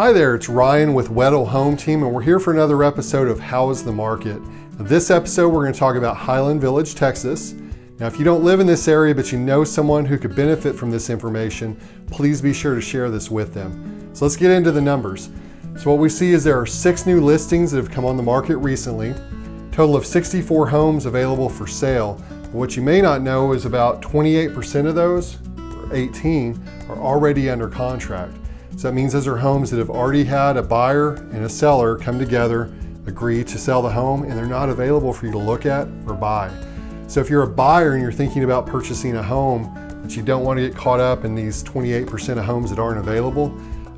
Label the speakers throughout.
Speaker 1: Hi there, it's Ryan with Weddle Home Team, and we're here for another episode of How is the Market? Now, this episode, we're going to talk about Highland Village, Texas. Now, if you don't live in this area, but you know someone who could benefit from this information, please be sure to share this with them. So let's get into the numbers. So what we see is there are 6 new listings that have come on the market recently, total of 64 homes available for sale. What you may not know is about 28% of those, or 18, are already under contract. So that means those are homes that have already had a buyer and a seller come together, agree to sell the home, and they're not available for you to look at or buy. So if you're a buyer and you're thinking about purchasing a home, but you don't want to get caught up in these 28% of homes that aren't available,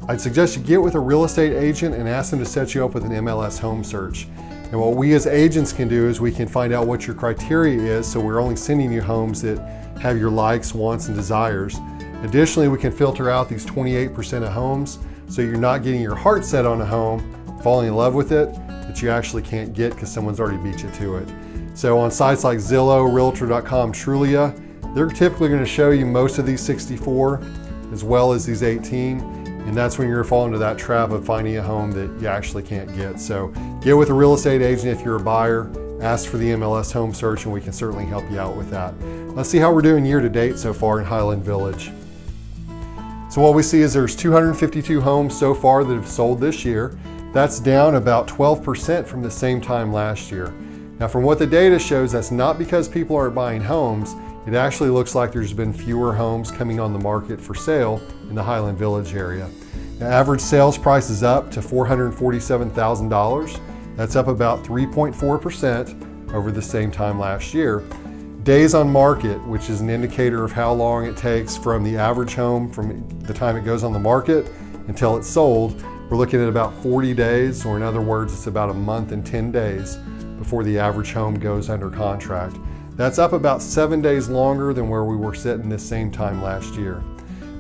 Speaker 1: I'd suggest you get with a real estate agent and ask them to set you up with an MLS home search. And what we as agents can do is we can find out what your criteria is, so we're only sending you homes that have your likes, wants, and desires. Additionally, we can filter out these 28% of homes so you're not getting your heart set on a home, falling in love with it, that you actually can't get because someone's already beat you to it. So on sites like Zillow, Realtor.com, Trulia, they're typically going to show you most of these 64 as well as these 18, and that's when you're going to fall into that trap of finding a home that you actually can't get. So get with a real estate agent if you're a buyer, ask for the MLS home search, and we can certainly help you out with that. Let's see how we're doing year to date so far in Highland Village. So what we see is there's 252 homes so far that have sold this year. That's down about 12% from the same time last year. Now, from what the data shows, that's not because people aren't buying homes. It actually looks like there's been fewer homes coming on the market for sale in the Highland Village area. The average sales price is up to $447,000. That's up about 3.4% over the same time last year. Days on market, which is an indicator of how long it takes from the average home from the time it goes on the market until it's sold, we're looking at about 40 days, or in other words, it's about a month and 10 days before the average home goes under contract. That's up about 7 days longer than where we were sitting this same time last year.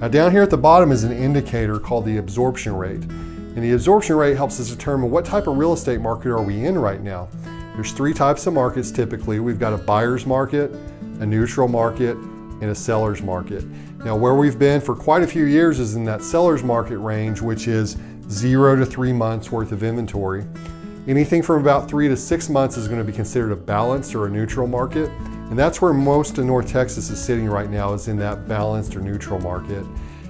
Speaker 1: Now down here at the bottom is an indicator called the absorption rate. And the absorption rate helps us determine what type of real estate market are we in right now. There's 3 types of markets typically. We've got a buyer's market, a neutral market, and a seller's market. Now where we've been for quite a few years is in that seller's market range, which is 0 to 3 months worth of inventory. Anything from about 3 to 6 months is going to be considered a balanced or a neutral market. And that's where most of North Texas is sitting right now, is in that balanced or neutral market.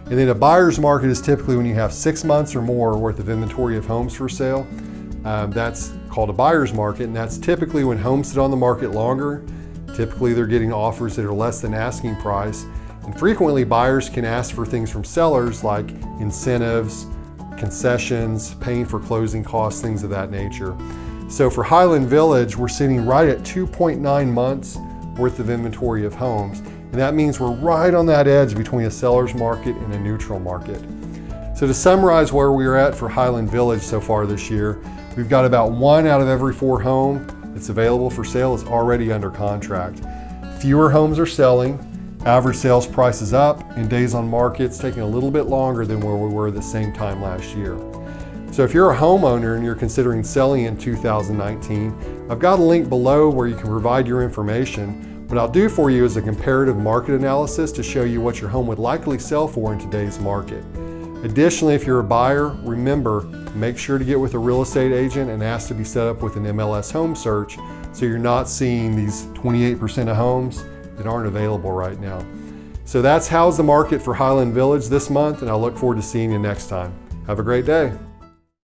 Speaker 1: And then a buyer's market is typically when you have 6 months or more worth of inventory of homes for sale. That's called a buyer's market, and that's typically when homes sit on the market longer. Typically they're getting offers that are less than asking price, and frequently buyers can ask for things from sellers like incentives, concessions, paying for closing costs, things of that nature. So for Highland Village, we're sitting right at 2.9 months worth of inventory of homes, and that means we're right on that edge between a seller's market and a neutral market. So to summarize where we're at for Highland Village so far this year, we've got about 1 out of every 4 homes that's available for sale is already under contract. Fewer homes are selling, average sales price is up, and days on market's taking a little bit longer than where we were the same time last year. So if you're a homeowner and you're considering selling in 2019, I've got a link below where you can provide your information. What I'll do for you is a comparative market analysis to show you what your home would likely sell for in today's market. Additionally, if you're a buyer, remember, make sure to get with a real estate agent and ask to be set up with an MLS home search so you're not seeing these 28% of homes that aren't available right now. So that's how's the market for Highland Village this month, and I look forward to seeing you next time. Have a great day.